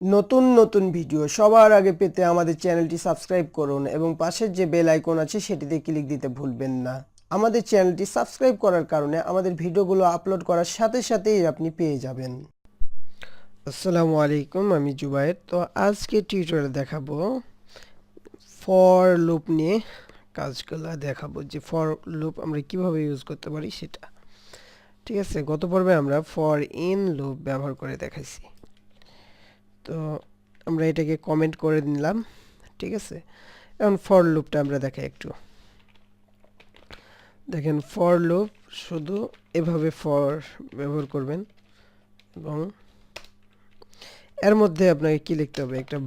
নতুন নতুন ভিডিও সবার আগে পেতে আমাদের চ্যানেলটি সাবস্ক্রাইব করুন এবং পাশের যে বেল আইকন আছে সেটিতে ক্লিক দিতে ভুলবেন না। আমাদের চ্যানেলটি সাবস্ক্রাইব করার কারণে আমাদের ভিডিওগুলো আপলোড করার সাথে সাথেই আপনি পেয়ে যাবেন। আসসালামু আলাইকুম, আমি জুবায়ের। তো আজকে টিউটোরিয়ালে দেখাবো ফর লুপ নিয়ে কাজগুলো দেখাবো, যে ফর লুপ আমরা কিভাবে ইউজ করতে পারি সেটা। ঠিক আছে, গত পর্বে আমরা ফর ইন লুপ ব্যবহার করে দেখাইছি। তো আমরা এটাকে কমেন্ট করে নিলাম। ঠিক আছে, এখন ফর লুপটা আমরা দেখাই একটু। দেখেন, ফর লুপ শুধু এভাবে ফর ব্যবহার করবেন এবং এর মধ্যে আপনাকে কি লিখতে হবে, একটা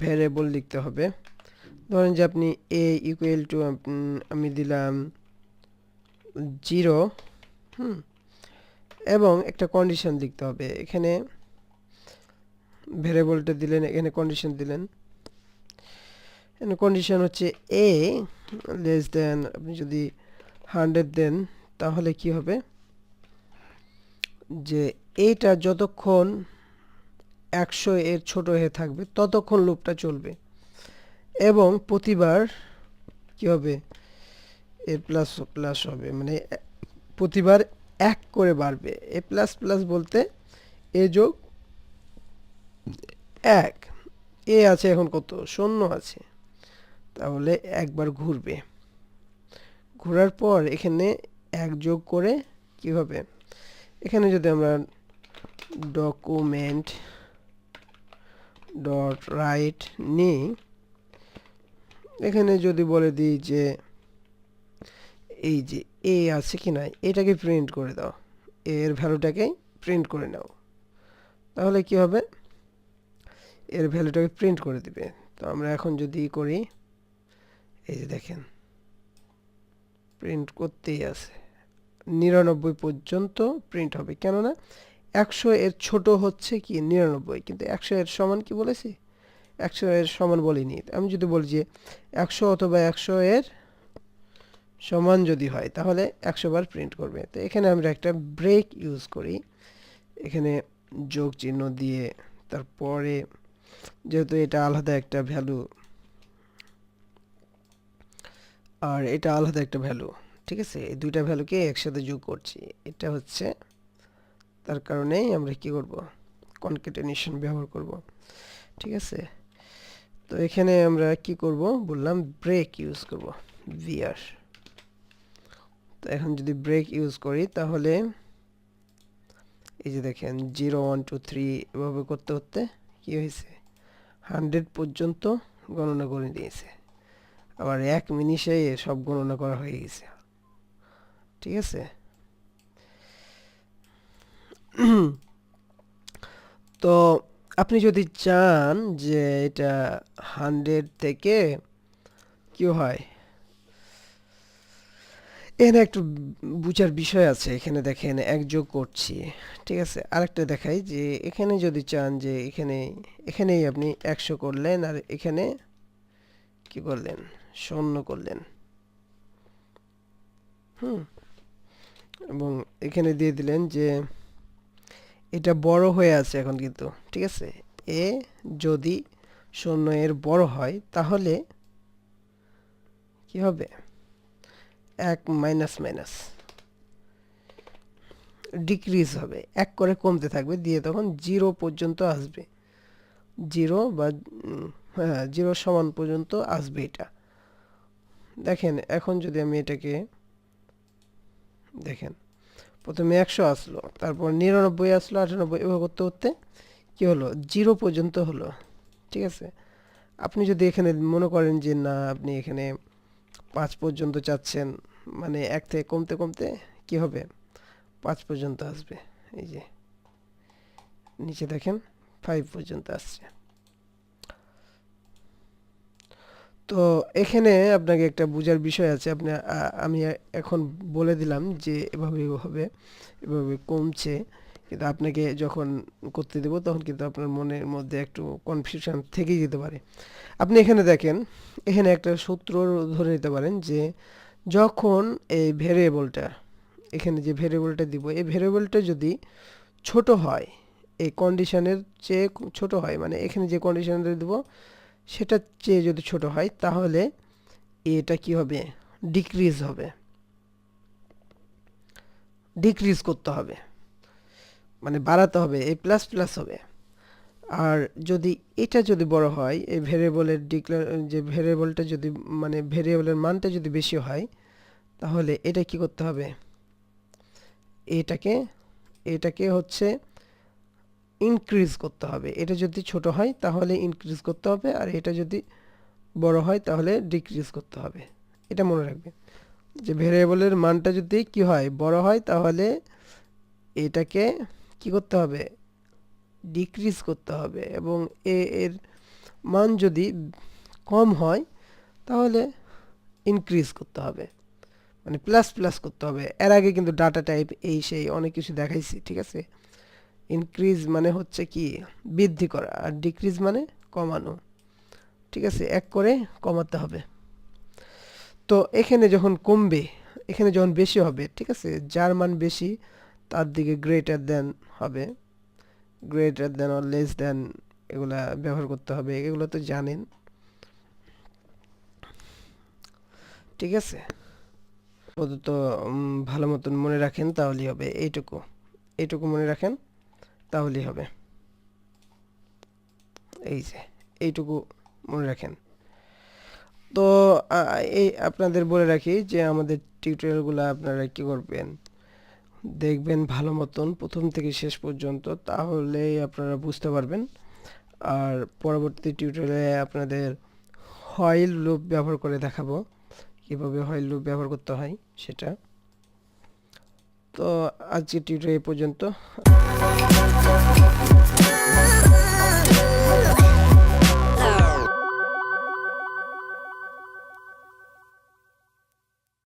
ভ্যারিয়েবল লিখতে হবে। ধরেন যে আপনি a ইকুয়াল টু আমি দিলাম 0 এবং একটা কন্ডিশন লিখতে হবে। এখানে ভ্যারিয়েবলটা দিলেন, এখানে কন্ডিশন দিলেন। এখানে কন্ডিশন হচ্ছে a লেস দেন, আপনি যদি 100 দেন তাহলে কি হবে, যে এইটা যতক্ষণ 100 এর ছোট হয়ে থাকবে ততক্ষণ লুপটা চলবে এবং প্রতিবার কি হবে, এ প্লাস প্লাস হবে, মানে প্রতিবার 1 করে বাড়বে। এ প্লাস প্লাস বলতে এ যোগ 1, এ আছে এখন কত, 0 আছে, তাহলে একবার ঘুরবে। ঘোরার পর এখানে 1 যোগ করে কি হবে, এখানে যদি আমরা ডকুমেন্ট ডট রাইট নিই, এখানে যদি বলে দিই যে এই যে এ আছে কি না এটাকে প্রিন্ট করে দাও, এর ভ্যালুটাকে প্রিন্ট করে নাও, তাহলে কি হবে, এর ভ্যালুটাকে প্রিন্ট করে দিবে। তো আমরা এখন যদি করি, এই যে দেখেন প্রিন্ট করতেই আছে, 99 পর্যন্ত প্রিন্ট হবে, কেননা 100 এর ছোট হচ্ছে কি 99, কিন্তু 100 এর সমান কি বলেছি, 100 এর সমান বলিনি। আমি যদি বলি যে 100 অথবা 100 এর সমান যদি হয় তাহলে 100 বার প্রিন্ট করবে। তো এখানে আমরা একটা ব্রেক ইউজ করি, এখানে যোগ চিহ্ন দিয়ে, তারপরে যেহেতু এটা আলাদা একটা ভ্যালু আর এটা আলাদা একটা ভ্যালু, ঠিক আছে, এই দুইটা ভ্যালুকে একসাথে যোগ করছি, এটা হচ্ছে তার কারণেই আমরা কি করব, কনক্যাটেনেশন ব্যবহার করব। ঠিক আছে, তো এখানে আমরা কি করব বললাম, ব্রেক ইউজ করব, ভিআর। তো এখন যদি ব্রেক ইউজ করি তাহলে এই যে দেখেন 0 1 2 3 এভাবে করতে করতে কি হয়েছে, 100 পর্যন্ত গণনা করে দিয়েছে, আবার 1 মিনিটে সব গণনা করা হয়ে গেছে। ঠিক আছে, তো আপনি যদি চান যে এটা 100 থেকে কি হয়, এখানে একটু বুঝার বিষয় আছে। এখানে দেখেন 1 যোগ করছি, ঠিক আছে। আরেকটা দেখাই, যে এখানে যদি চান যে এখানেই আপনি 100 করলেন আর এখানে কি করলেন, 0 করলেন, এবং এখানে দিয়ে দিলেন যে এটা বড় হয়ে আছে এখন কিন্তু, ঠিক আছে। এ যদি 0 এর বড় হয় তাহলে কি হবে, 1 মাইনাস মাইনাস ডিক্রিজ হবে, 1 করে কমতে থাকবে, দিয়ে তখন 0 পর্যন্ত আসবে, 0 বা হ্যাঁ 0 সমান পর্যন্ত আসবে এটা। দেখেন এখন যদি আমি এটাকে দেখেন, প্রথমে 100 আসলো, তারপর 99 আসলো, 98, এভাবে করতে করতে কি হলো, 0 পর্যন্ত হলো। ঠিক আছে, আপনি যদি এখানে মনে করেন যে না আপনি এখানে 5 পর্যন্ত চাচ্ছেন, মানে 1 থেকে কমতে কমতে কি হবে, 5 পর্যন্ত আসবে, এই যে নিচে দেখেন 5 পর্যন্ত আসছে। তো এখানে আপনাকে একটা বোঝার বিষয় আছে, আমি এখন বলে দিলাম যে এভাবে এভাবে কমছে, কিন্তু আপনাকে যখন করতে দেব তখন কিন্তু আপনার মনের মধ্যে একটু কনফিউশন থেকেই যেতে পারে। আপনি এখানে দেখেন, এখানে একটা সূত্র ধরে নিতে পারেন যে যখন এই ভেরিয়েবলটা, এখানে যে ভেরিয়েবলটা দিব, এই ভেরিয়েবলটা যদি ছোট হয় এই কন্ডিশনের চেয়ে ছোট হয়, মানে এখানে যে কন্ডিশনটা দেব সেটার চেয়ে যদি ছোট হয় তাহলে এটা কি হবে, ডিক্রিজ হবে, ডিক্রিজ করতে হবে, মানে বাড়াতে হবে, এই প্লাস প্লাস হবে। আর যদি এটা যদি বড় হয়, এই ভেরিয়েবলের যে ভেরিয়েবলটা যদি মানে ভেরিয়েবলের মানটা যদি বেশি হয় তাহলে এটা কি করতে হবে, এটাকে এটাকে হচ্ছে ইনক্রিজ করতে হবে। এটা যদি ছোট হয় তাহলে ইনক্রিজ করতে হবে, আর এটা যদি বড় হয় তাহলে ডিক্রিজ করতে হবে। এটা মনে রাখবে যে ভেরিয়েবলের মানটা যদি কি হয়, বড় হয়, তাহলে এটাকে কি করতে হবে, ডিক্রিজ করতে হবে, এবং এর মান যদি কম হয় তাহলে ইনক্রিজ করতে হবে, মানে প্লাস প্লাস করতে হবে। এর আগে কিন্তু ডাটা টাইপ এই সেই অনেক কিছু দেখাইছি, ঠিক আছে। ইনক্রিজ মানে হচ্ছে কি বৃদ্ধি করা, আর ডিক্রিজ মানে কমানো, ঠিক আছে, এক করে কমাতে হবে। তো এখানে যখন কমবে, এখানে যখন বেশি হবে, ঠিক আছে, যার মান বেশি তার দিকে গ্রেটার দেন হবে, greater than or less than এগুলা ব্যবহার করতে হবে, এগুলো তো জানেন, ঠিক আছে। আপাতত ভালো মতন মনে রাখেন তাহলেই হবে, এইটুকু এইটুকু মনে রাখেন তাহলেই হবে, এই যে এইটুকু মনে রাখেন। তো এই আপনাদের বলে রাখি যে আমাদের টিউটোরিয়ালগুলো আপনারা কি করবেন, দেখবেন ভালো মতন প্রথম থেকে শেষ পর্যন্ত, তাহলেই আপনারা বুঝতে পারবেন। আর পরবর্তী টিউটোরিয়ালে আপনাদের হোয়াইল লুপ ব্যবহার করে দেখাবো কিভাবে হোয়াইল লুপ ব্যবহার করতে হয় সেটা। তো আজকের টিউটোরিয়াল এই পর্যন্ত।